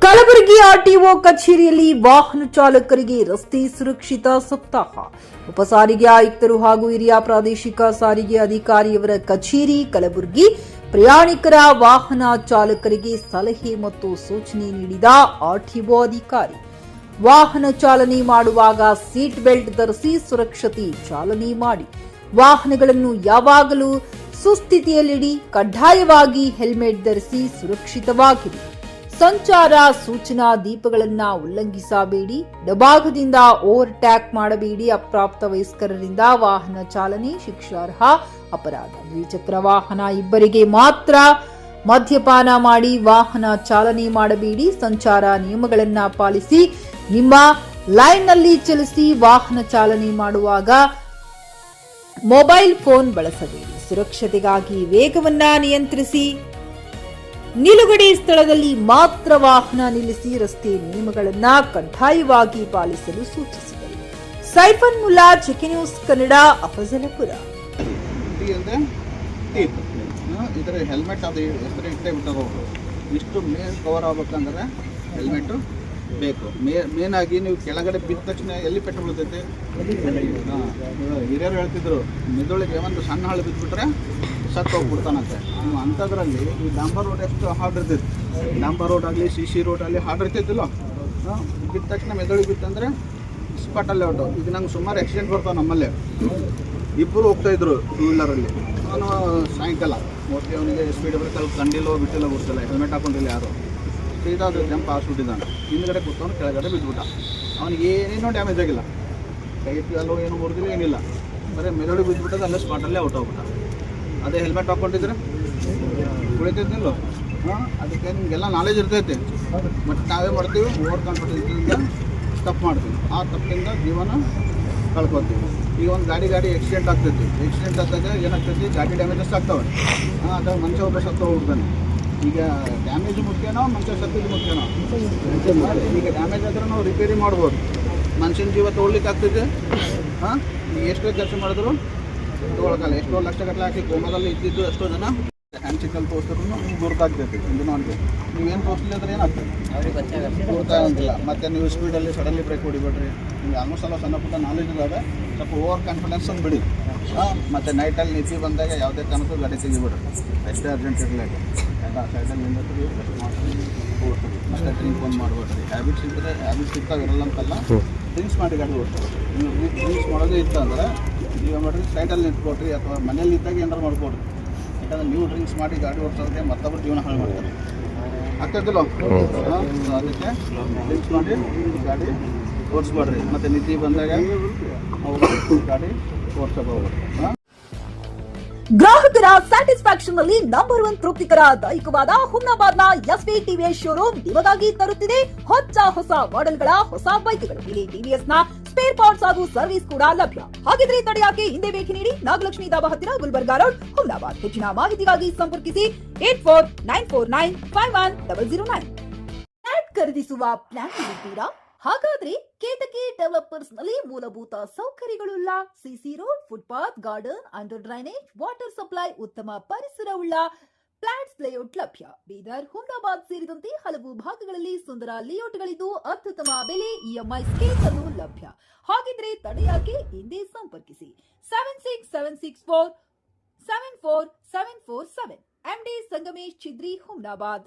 Kalaburagi RTO ಕಚೇರಿಯಲ್ಲಿ ವಾಹನ ಚಾಲಕರಿಗೆ ರಸ್ತೆ ಸುರಕ್ಷಿತಾ ಸಪ್ತಾಹ. ಉಪ ಸಾರಿಗೆ ಆಯುಕ್ತರು ಹಾಗೂ ಹಿರಿಯ ಪ್ರಾದೇಶಿಕ ಸಾರಿಗೆ ಅಧಿಕಾರಿಯವರ ಕಚೇರಿ ಕಲಬುರಗಿ ಪ್ರಯಾಣಿಕರ ವಾಹನ ಚಾಲಕರಿಗೆ ಸಲಹೆ ಮತ್ತು ಸೂಚನೆ ನೀಡಿದ ಆರ್ಟಿಒ ಅಧಿಕಾರಿ. ವಾಹನ ಚಾಲನೆ ಮಾಡುವಾಗ ಸೀಟ್ ಬೆಲ್ಟ್ ಧರಿಸಿ ಸುರಕ್ಷತೆ ಚಾಲನೆ ಮಾಡಿ. ವಾಹನಗಳನ್ನು ಯಾವಾಗಲೂ ಸುಸ್ಥಿತಿಯಲ್ಲಿಡಿ. ಕಡ್ಡಾಯವಾಗಿ ಹೆಲ್ಮೆಟ್ ಧರಿಸಿ ಸುರಕ್ಷಿತವಾಗಿರಿ. ಸಂಚಾರ ಸೂಚನಾ ದೀಪಗಳನ್ನ ಉಲ್ಲಂಘಿಸಬೇಡಿ. ಡಭಾಗದಿಂದ ಓವರ್ ಟ್ಯಾಕ್ ಮಾಡಬೇಡಿ. ಅಪ್ರಾಪ್ತ ವಯಸ್ಕರಿಂದ ವಾಹನ ಚಾಲನೆ ಶಿಕ್ಷಾರ್ಹ ಅಪರಾಧ. ದ್ವಿಚಕ್ರ ವಾಹನ ಇಬ್ಬರಿಗೆ ಮಾತ್ರ. ಮದ್ಯಪಾನ ಮಾಡಿ ವಾಹನ ಚಾಲನೆ ಮಾಡಬೇಡಿ. ಸಂಚಾರ ನಿಯಮಗಳನ್ನ ಪಾಲಿಸಿ. ನಿಮ್ಮ ಲೈನ್ನಲ್ಲಿ ಚಲಿಸಿ. ವಾಹನ ಚಾಲನೆ ಮಾಡುವಾಗ ಮೊಬೈಲ್ ಫೋನ್ ಬಳಸಬೇಡಿ. ಸುರಕ್ಷತೆಗಾಗಿ ವೇಗವನ್ನ ನಿಯಂತ್ರಿಸಿ. ನಿಲುಗಡೆ ಸ್ಥಳದಲ್ಲಿ ಮಾತ್ರ ವಾಹನ ನಿಲ್ಲಿಸಿ. ರಸ್ತೆ ನಿಯಮಗಳನ್ನು ಕಡ್ಡಾಯವಾಗಿ ಪಾಲಿಸಲು ಸೂಚಿಸಿದರು. Saifan Mulla, check news Kannada, Afzalpur. ಇದರ ಹೆಲ್ಮೆಟ್ ಅದು ಹೆಸರು ಇಟ್ಟೇ ಬಿಟ್ಟರು. ಇಷ್ಟು ಮೇನ್ ಕವರ್ ಆಗ್ಬೇಕಂದ್ರೆ ಹೆಲ್ಮೆಟ್ ಬೇಕು. ಮೇನ್ ಆಗಿ ನೀವು ಕೆಳಗಡೆ ಬಿದ್ದ ತಕ್ಷಣ ಎಲ್ಲಿ ಪೆಟ್ಟು ಬೀಳ್ತೈತೆ. ಹಿರಿಯರು ಹೇಳ್ತಿದ್ರು, ಮೆದುಳಿಗೆ ಒಂದು ಸಣ್ಣ ಹಾಳು ಬಿದ್ದುಬಿಟ್ರೆ ಸತ್ತು ಹೋಗ್ಬಿಡ್ತಾನಂತೆ. ನೀವು ಅಂಥದ್ರಲ್ಲಿ ಈ ಡಾಂಬರ್ ರೋಡ್ ಎಷ್ಟು ಹಾರ್ಡ್ ಇರ್ತೈತಿ. ಡಾಂಬರ್ ರೋಡ್ ಆಗಲಿ CC ರೋಡ್ ಆಗಲಿ ಹಾರ್ಡ್ ಇರ್ತೈತಿಲ್ಲ. ಬಿದ್ದ ತಕ್ಷಣ ಮೆದುಳಿಗೆ ಬಿತ್ತಂದರೆ ಸ್ಪಾಟಲ್ಲೇ ಹೊಟ್ಟು. ಈಗ ನಂಗೆ ಸುಮಾರು ಆಕ್ಸಿಡೆಂಟ್ ಬರ್ತಾವೆ ನಮ್ಮಲ್ಲೇ. ಇಬ್ಬರು ಹೋಗ್ತಾಯಿದ್ರು ಟೂ ವೀಲರಲ್ಲಿ. ನಾನು ಸಾಯಂಕಾಲ ಮೋಸ್ಟ್ಲಿ ಅವನಿಗೆ ಸ್ಪೀಡ್ ಬ್ರೇಕಲ್ಲಿ ಕಂಡಿಲ್ಲೋ ಬಿಟ್ಟಿಲ್ಲ ಗೊತ್ತಿಲ್ಲ, ಹೆಲ್ಮೆಟ್ ಹಾಕೊಂಡಿಲ್ಲ ಯಾರು. ಸೀದಾ ಅದು ಜಂಪ್ ಹಾಸ್ಬಿಟ್ಟಿದ್ದಾನೆ. ಹಿಂದ್ಗಡೆ ಕೂತ್ಕೊಂಡು ಕೆಳಗಡೆ ಬಿದ್ದುಬಿಟ್ಟ. ಅವನಿಗೆ ಏನೇನೋ ಡ್ಯಾಮೇಜ್ ಆಗಿಲ್ಲ. ಕೈ ಅಲ್ಲೋ ಏನೂ ಮುರಿದಿಲ್ಲ, ಏನಿಲ್ಲ. ಬರೀ ಮೆದುಳಿಗೆ ಬಿದ್ದುಬಿಟ್ಟದ್ದು ಅಲ್ಲೇ ಸ್ಪಾಟಲ್ಲೇ ಔಟ್ ಹೋಗ್ಬಿಟ್ಟ. ಅದೇ ಹೆಲ್ಮೆಟ್ ಹಾಕ್ಕೊಂಡಿದ್ರೆ ಉಳಿತೈತಿಲ್ಲೋ. ಅದಕ್ಕೆ ನಿಮಗೆಲ್ಲ ನಾಲೆಜ್ ಇರ್ತೈತಿ. ಮತ್ತು ನಾವೇ ಮಾಡ್ತೀವಿ, ಓವರ್ ಕಾನ್ಫಿಡೆನ್ಸಿಂದ ತಪ್ಪು ಮಾಡ್ತೀವಿ. ಆ ತಪ್ಪಿಂದ ಜೀವನ ಕಳ್ಕೊತೀವಿ. ಈಗ ಒಂದು ಗಾಡಿ ಆಕ್ಸಿಡೆಂಟ್ ಆಗ್ತೈತಿ. ಆಕ್ಸಿಡೆಂಟ್ ಆದಾಗ ಏನಾಗ್ತೈತಿ, ಗಾಡಿ ಡ್ಯಾಮೇಜಸ್ ಆಗ್ತವೆ. ಅದಾಗ ಮನುಷ್ಯ ಒಬ್ಬ ಸತ್ತು ಹೋಗ್ತಾನೆ. ಈಗ ಡ್ಯಾಮೇಜ್ ಮುಖ್ಯನೋ ಮನುಷ್ಯ ಸತ್ತಿದ್ದು ಮುಖ್ಯನೋ? ಈಗ ಡ್ಯಾಮೇಜ್ ಆದರೆ ನಾವು ರಿಪೇರಿ ಮಾಡ್ಬೋದು. ಮನುಷ್ಯನ ಜೀವ ತೊಗೊಳ್ಲಿಕ್ಕೆ ಆಗ್ತೈತೆ. ಈಗ ಎಷ್ಟೋ ಕೆಲಸ ಮಾಡಿದ್ರು ತೊಗೊಳಕಲ್ಲ. ಎಷ್ಟೋ ಲಕ್ಷಗಟ್ಟಲೆ ಹಾಕಿ ಕೋಮದಲ್ಲಿ ಇದ್ದಿದ್ದು ಎಷ್ಟೋ ಜನ ಹ್ಯಾಂಡ್ ಚಿಕ್ಕಲ್ ತೋರಿಸಿದ್ರು ಗುರುತಾಗ್ತೈತಿ. ಇಂದಿನ ಅಂತ ನೀವೇನು ತೋರಿಸಲಿ ಅಂದ್ರೆ ಏನಾಗ್ತದೆ, ಗುರುತಾಗಂಗಿಲ್ಲ. ಮತ್ತು ನೀವು ಸ್ಪೀಡಲ್ಲಿ ಸಡನ್ಲಿ ಬ್ರೇಕ್ ಹೊಡಿಬೇಡ್ರಿ. ನಿಮ್ಗೆ ಆಲ್ಮೋಸ್ಟ್ ಎಲ್ಲ ಸಣ್ಣ ಪುಟ್ಟ ನಾಲೆಜ್ ಇದ್ದಾಗ ಸ್ವಲ್ಪ ಓವರ್ ಕಾನ್ಫಿಡೆನ್ಸ್ ಒಂದು ಬಿಡಿ. ಮತ್ತು ನೈಟಲ್ಲಿ ನಿದ್ದೆ ಬಂದಾಗ ಯಾವುದೇ ಕಾರಣಕ್ಕೂ ಗಾಡಿ ತೆಗಿಬಿಡ್ರಿ. ಎಷ್ಟೇ ಅರ್ಜೆಂಟ್ ಇರಲಿಲ್ಲ. ಎಲ್ಲ ಸೈಡಲ್ಲಿ ನಿಂದಿರ್ತೀವಿ, ರೆಸ್ಟ್ ಮಾಡ್ತೀವಿ, ಓಡ್ತೀವಿ. ಅಷ್ಟೇ ಡ್ರಿಂಕ್ ಒಂದು ಮಾಡ್ಬೇಡ್ರಿ. ಹ್ಯಾಬಿಟ್ಸ್ ಇದ್ದರೆ ಹ್ಯಾಬಿಟ್ಸ್ ಇರ್ತಾವೆ, ಇರಲ್ಲ ಅಂತಲ್ಲ. ಡ್ರಿಂಕ್ಸ್ ಮಾಡಿ ಗಾಡಿ ಓಡ್ತೀವಿ. ನೀವು ಡ್ರಿಂಕ್ಸ್ ಮಾಡೋದೇ ಇತ್ತು ಅಂದರೆ ನೀವು ಮಾಡಿರಿ ಸೈಡಲ್ಲಿ ನಿಂತ್ಕೊಡ್ರಿ, ಅಥವಾ ಮನೇಲಿ ಇದ್ದಾಗ ಏನಾರು ಮಾಡ್ಕೊಡ್ರಿ. ಯಾಕಂದ್ರೆ ನೀವು ಡ್ರಿಂಕ್ಸ್ ಮಾಡಿ ಗಾಡಿ ಓಡಿಸೋದಕ್ಕೆ ಮತ್ತೊಬ್ಬರು ಜೀವನ ಹಾಳು ಮಾಡ್ತಾರೆ. ಆಗ್ತೈತಿಲ್ಲ? ಅದಕ್ಕೆ ಡ್ರಿಂಕ್ಸ್ ಮಾಡಿ ಗಾಡಿ ಓಡಿಸ್ಬೇಡ್ರಿ. ಮತ್ತು ನಿದ್ದೆ ಬಂದಾಗ ಗಾಡಿ ಓಡಿಸೋಕೆ ಹೋಗ್ಬೇಡ್ರಿ. ಗ್ರಾಹಕರ ಸ್ಯಾಟಿಸ್ಫ್ಯಾಕ್ಷನ್ ನಲ್ಲಿ ನಂಬರ್ 1 ತೃಪ್ತಿಕರ ದೈಹಿಕವಾದ ಹುಮ್ನಾಬಾದ್ನ SV TVS ಶೋರೂಮ್ ನಿಮಗಾಗಿ ತರುತ್ತಿದೆ ಹೊಸ ಮಾಡೆಲ್ಗಳ ಹೊಸ ಬೈಕ್ಗಳು. ಇಲ್ಲಿ TVS ನ ಸ್ಪೇರ್ ಪಾರ್ಟ್ಸ್ ಹಾಗೂ ಸರ್ವಿಸ್ ಕೂಡ ಲಭ್ಯ. ಹಾಗಿದ್ರೆ ತಡೆಯಾಕೆ ಹಿಂದೆ ಭೇಟಿ ನೀಡಿ. ನಾಗಲಕ್ಷ್ಮಿ ಧಾಬಾ ಹತ್ತಿರ, ಗುಲ್ಬರ್ಗಾ ರೋಡ್, ಹುಮ್ನಾಬಾದ್. ಹೆಚ್ಚಿನ ಮಾಹಿತಿಗಾಗಿ ಸಂಪರ್ಕಿಸಿ 8494951009. ಫ್ಲಾಟ್ ಖರೀದಿಸುವ ಪ್ಲಾನ್ ಇದ್ದೀರಾ? ಹಾಗಾದ್ರೆ ಕೇತಕಿ ಡೆವಲಪರ್ಸ್ ನಲ್ಲಿ ಮೂಲಭೂತ ಸೌಕರ್ಯಗಳುಳ್ಳ CC road, footpath, garden, under drainage, water supply, ಉತ್ತಮ ಪರಿಸರವುಳ್ಳ ಫ್ಲಾಟ್ಸ್ ಲೇಔಟ್ ಲಭ್ಯ. ಬೀದರ್, ಹುಮ್ನಾಬಾದ್ ಸೇರಿದಂತೆ ಹಲವು ಭಾಗಗಳಲ್ಲಿ ಸುಂದರ ಲೇಔಟ್ಗಳಿದ್ದು ಅತ್ಯುತ್ತಮ ಬೆಲೆ, EMI ಸ್ಕೀಮ್ಸ್ ಅನ್ನು ಲಭ್ಯ. ಹಾಗಿದ್ರೆ ತಡೆಯಾಕೆ ಹಿಂದೆ ಸಂಪರ್ಕಿಸಿ 7676474747. MD ಸಂಗಮೇಶ್ ಚಿದ್ರಿ, ಹುಮ್ನಾಬಾದ್.